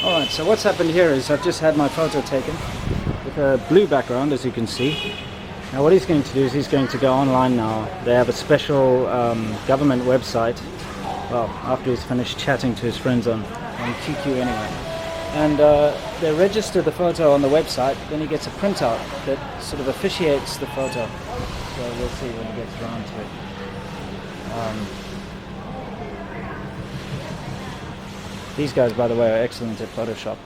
Alright, so what's happened here is I've just had my photo taken with a blue background, as you can see. Now what he's going to do is he's going to go online now. They have a special government website, well, after he's finished chatting to his friends on QQ anyway. And they register the photo on the website, then he gets a printout that sort of officiates the photo. So we'll see when he gets around to it. These guys, by the way, are excellent at Photoshop.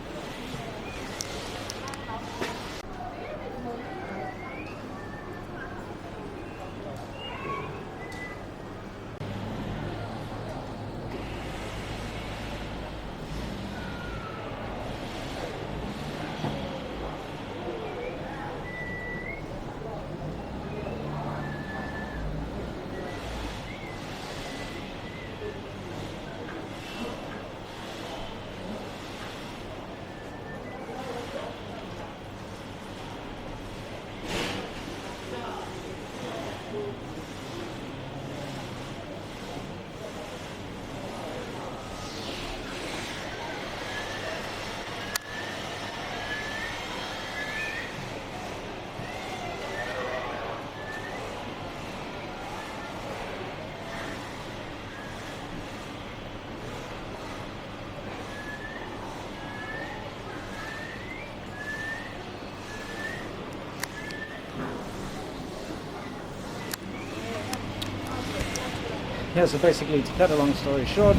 Yeah, so basically, to cut a long story short,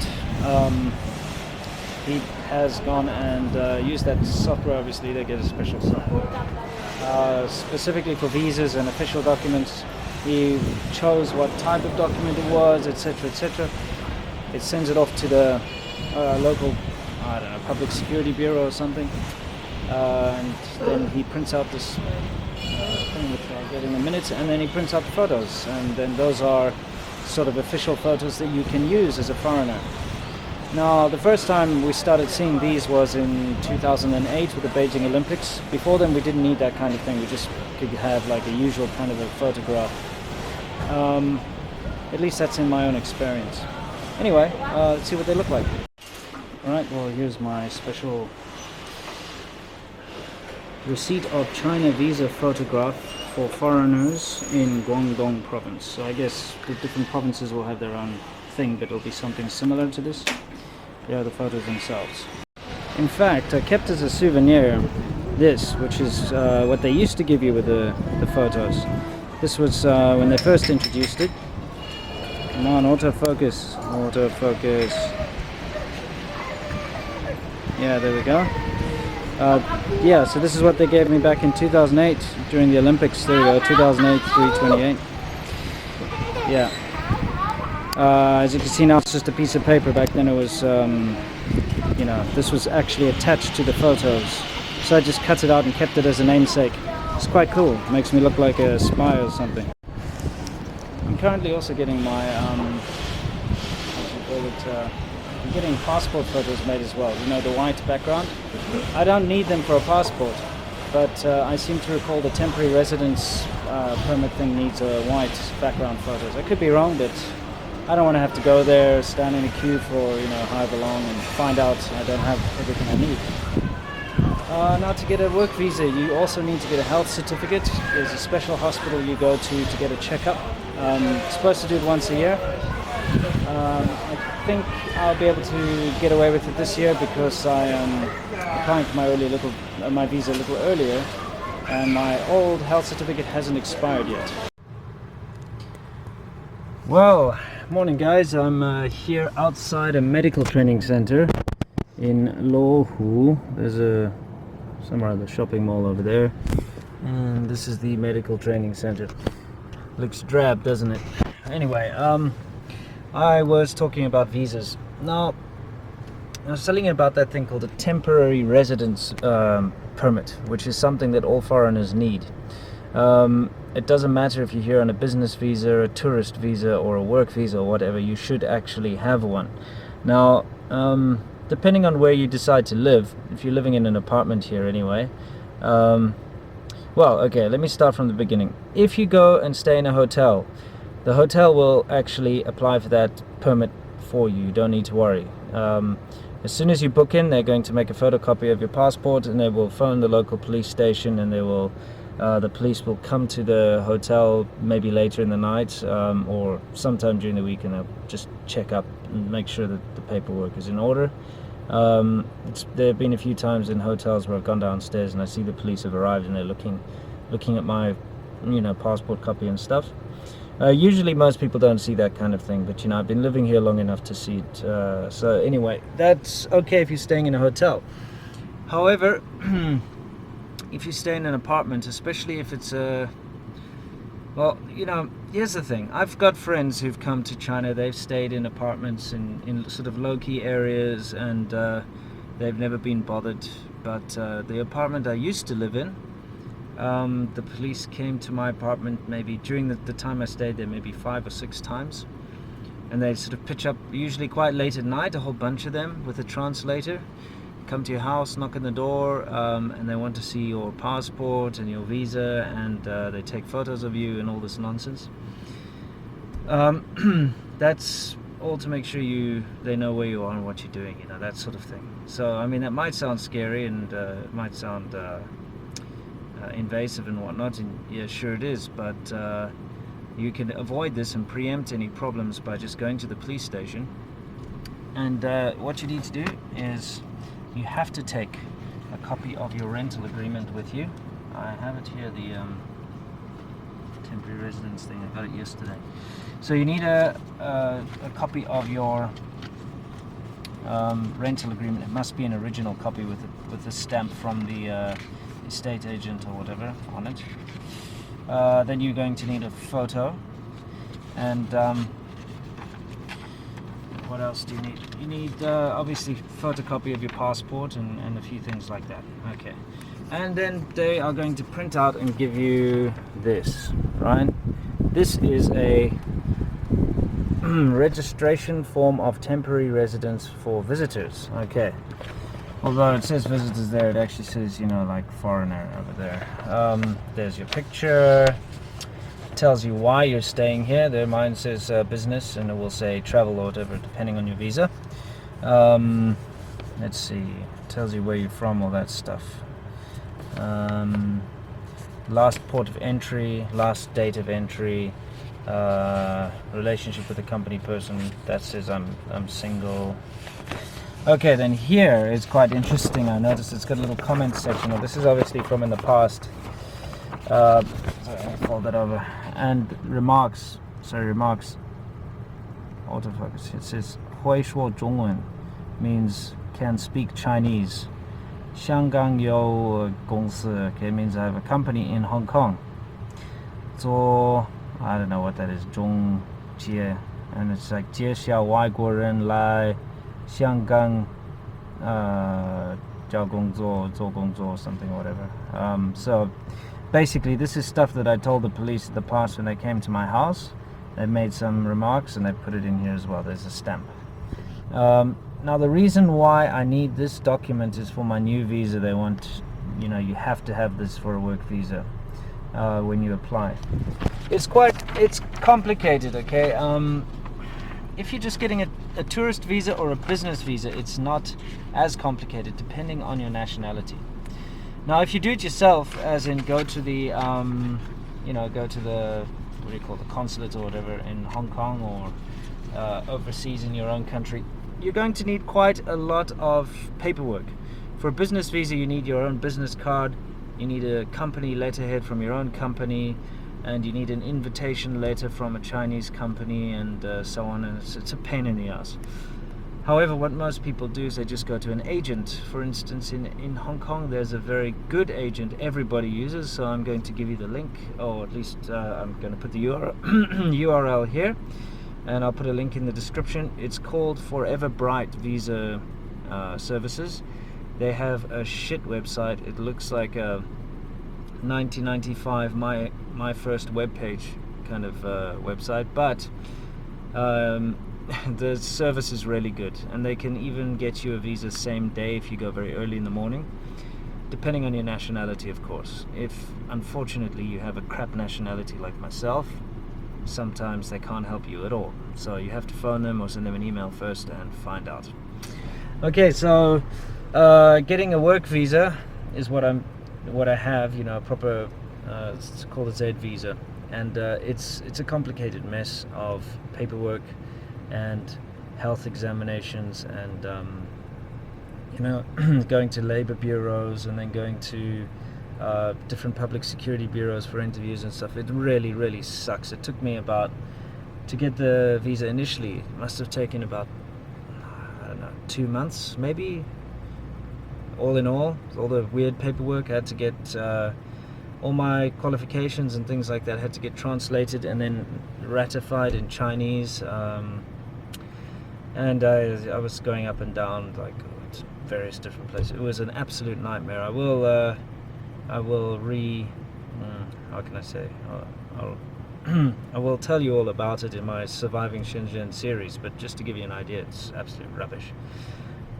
he has gone and used that software. Obviously, they get a special software specifically for visas and official documents. He chose what type of document it was, etc., etc. It sends it off to the local, I don't know, public security bureau or something, and then he prints out this thing, which I'll get in a minute, and then he prints out the photos, and then those are sort of official photos that you can use as a foreigner. Now, the first time we started seeing these was in 2008 with the Beijing Olympics. Before then, we didn't need that kind of thing. We just could have like a usual kind of a photograph. At least that's in my own experience. Anyway, let's see what they look like. Alright, well, here's my special receipt of China visa photograph for foreigners in Guangdong province. So I guess the different provinces will have their own thing, but it'll be something similar to this. There are the photos themselves. In fact, I kept as a souvenir this, which is what they used to give you with the photos. This was when they first introduced it. Come on, autofocus, autofocus. Yeah, there we go. Yeah, so this is what they gave me back in 2008 during the Olympics. There we go, 2008, 328. Yeah. As you can see now, it's just a piece of paper. Back then it was, you know, this was actually attached to the photos. So I just cut it out and kept it as a namesake. It's quite cool. It makes me look like a spy or something. I'm currently also getting my, I'm getting passport photos made as well. You know, the white background. I don't need them for a passport, but I seem to recall the temporary residence permit thing needs a white background photos. I could be wrong, but I don't want to have to go there, stand in a queue for, you know, however long and find out I don't have everything I need. Now, to get a work visa, you also need to get a health certificate. There's a special hospital you go to get a checkup. Supposed to do it once a year. I think I'll be able to get away with it this year because I am applying for my visa a little earlier, and my old health certificate hasn't expired yet. Well, morning guys. I'm here outside a medical training center in Lohu. There's somewhere the shopping mall over there, and this is the medical training center. Looks drab, doesn't it? Anyway, I was talking about visas. Now, I was telling you about that thing called a temporary residence permit, which is something that all foreigners need. It doesn't matter if you're here on a business visa, a tourist visa, or a work visa, or whatever. You should actually have one. Now, depending on where you decide to live, if you're living in an apartment here anyway, well, okay, let me start from the beginning. If you go and stay in a hotel, the hotel will actually apply for that permit for you. You don't need to worry. As soon as you book in, they're going to make a photocopy of your passport, and they will phone the local police station, and the police will come to the hotel maybe later in the night, or sometime during the week, and they'll just check up and make sure that the paperwork is in order. There have been a few times in hotels where I've gone downstairs and I see the police have arrived, and they're looking at my passport copy and stuff. Usually most people don't see that kind of thing, but I've been living here long enough to see it. So anyway, that's okay if you're staying in a hotel. However, if you stay in an apartment, especially if it's here's the thing. I've got friends who've come to China. They've stayed in apartments in sort of low-key areas, and they've never been bothered. But the apartment I used to live in, the police came to my apartment maybe during the time I stayed there, maybe 5 or 6 times, and they sort of pitch up, usually quite late at night, a whole bunch of them with a translator, come to your house, knock on the door, and they want to see your passport and your visa, and they take photos of you and all this nonsense. That's all to make sure they know where you are and what you're doing, that sort of thing. So I mean, that might sound scary, and it might sound invasive and whatnot, and yeah, sure it is, but you can avoid this and preempt any problems by just going to the police station. And what you need to do is you have to take a copy of your rental agreement with you. I have it here, the temporary residence thing. I got it yesterday. So you need a copy of your rental agreement. It must be an original copy with a stamp from the estate agent or whatever on it. Then you're going to need a photo, and what else do you need? You need obviously photocopy of your passport and a few things like that. Okay, and then they are going to print out and give you this, right? This is a registration form of temporary residence for visitors. Okay, although it says visitors there, it actually says like foreigner over there. There's your picture. Tells you why you're staying here. There, mine says business, and it will say travel or whatever, depending on your visa. Let's see. Tells you where you're from, all that stuff. Last port of entry, last date of entry, relationship with a company person. That says I'm single. Okay, then here is quite interesting. I noticed it's got a little comment section. Well, this is obviously from in the past. Sorry, I'll fold that over. And remarks, autofocus. It says 会说中文 means can speak Chinese. 香港有公司 okay, means I have a company in Hong Kong. 做 I don't know what that is, 中介, and it's like 介绍外国人来香港找工作, 做工作, something, whatever. So basically, this is stuff that I told the police in the past when they came to my house. They made some remarks and they put it in here as well. There's a stamp. Now, the reason why I need this document is for my new visa. They want, you have to have this for a work visa when you apply. It's complicated, okay? If you're just getting a tourist visa or a business visa, it's not as complicated, depending on your nationality. Now, if you do it yourself, as in go to the, go to the, the consulate or whatever in Hong Kong or overseas in your own country, you're going to need quite a lot of paperwork. For a business visa, you need your own business card, you need a company letterhead from your own company, and you need an invitation letter from a Chinese company, and so on, and it's a pain in the ass. However, what most people do is they just go to an agent. For instance, in Hong Kong, there's a very good agent everybody uses, so I'm going to give you the link, or at least I'm going to put the URL here, and I'll put a link in the description. It's called Forever Bright Visa Services. They have a shit website. It looks like a 1995 my first webpage kind of website, but the service is really good, and they can even get you a visa same day if you go very early in the morning, depending on your nationality, of course. If unfortunately you have a crap nationality like myself, sometimes they can't help you at all. So you have to phone them or send them an email first and find out. Okay, so getting a work visa is what I have, you know, a proper it's called a Z visa, and it's a complicated mess of paperwork and health examinations and you know, going to labor bureaus and then going to different public security bureaus for interviews and stuff. It really sucks. It took me about, to get the visa initially, it must have taken about, I don't know, 2 months maybe, all in all the weird paperwork. I had to get all my qualifications and things like that had to get translated and then ratified in Chinese, and I was going up and down like various different places. It was an absolute nightmare. I will how can I say, I will tell you all about it in my Surviving Shenzhen series, but just to give you an idea, it's absolute rubbish.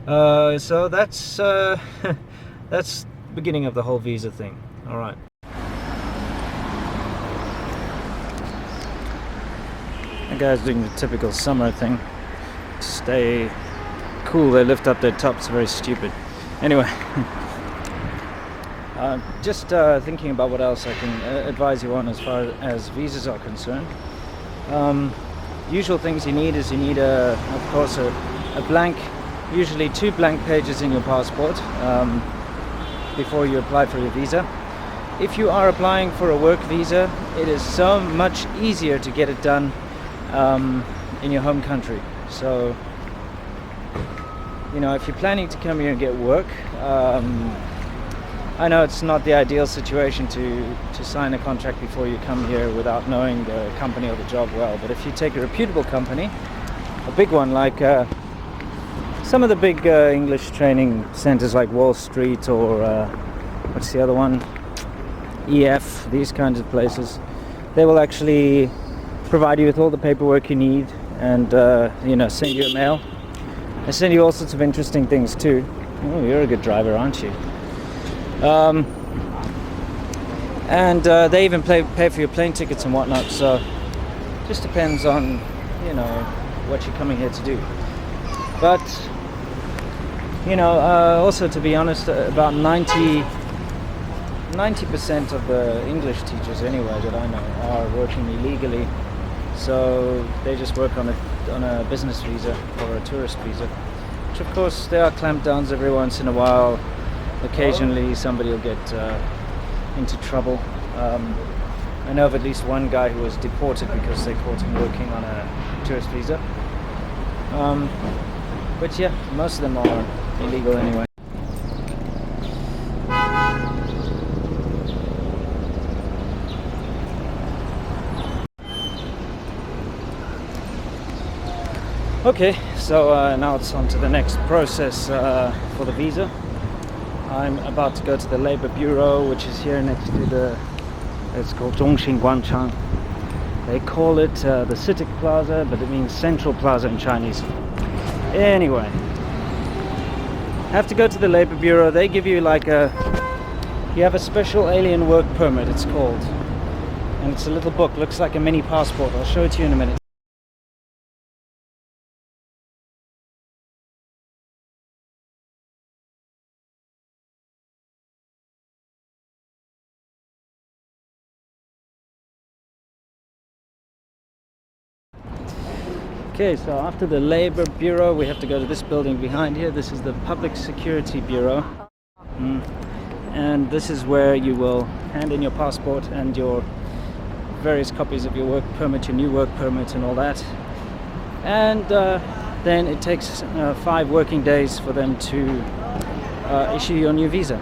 So that's that's the beginning of the whole visa thing. All right. The guy's doing the typical summer thing. Stay cool, they lift up their tops, very stupid. Anyway, just thinking about what else I can advise you on as far as visas are concerned. Usual things you need is of course a blank, usually 2 blank pages in your passport before you apply for your visa. If you are applying for a work visa, it is so much easier to get it done in your home country. So, you know, if you're planning to come here and get work, I know it's not the ideal situation to sign a contract before you come here without knowing the company or the job well, but if you take a reputable company, a big one like some of the big English training centers like Wall Street or what's the other one, EF, these kinds of places, they will actually provide you with all the paperwork you need and you know, send you a mail. They send you all sorts of interesting things too. Oh, you're a good driver, aren't you? And they even pay for your plane tickets and whatnot. So just depends on, you know, what you're coming here to do. But you know, also to be honest, about 90% of the English teachers anyway that I know are working illegally. So they just work on a business visa or a tourist visa, which of course there are clampdowns every once in a while. Occasionally somebody will get into trouble. I know of at least one guy who was deported because they caught him working on a tourist visa. But yeah, most of them are illegal anyway. Okay, so now it's on to the next process for the visa. I'm about to go to the Labor Bureau, which is here next to it's called Zhongxin Guangchang. They call it the CITIC Plaza, but it means Central Plaza in Chinese. Anyway, have to go to the Labor Bureau. They give you like you have a special alien work permit, it's called. And it's a little book, looks like a mini passport. I'll show it to you in a minute. Okay, so after the Labor Bureau, we have to go to this building behind here. This is the Public Security Bureau. And this is where you will hand in your passport and your various copies of your work permit, your new work permit and all that. And then it takes 5 working days for them to issue your new visa.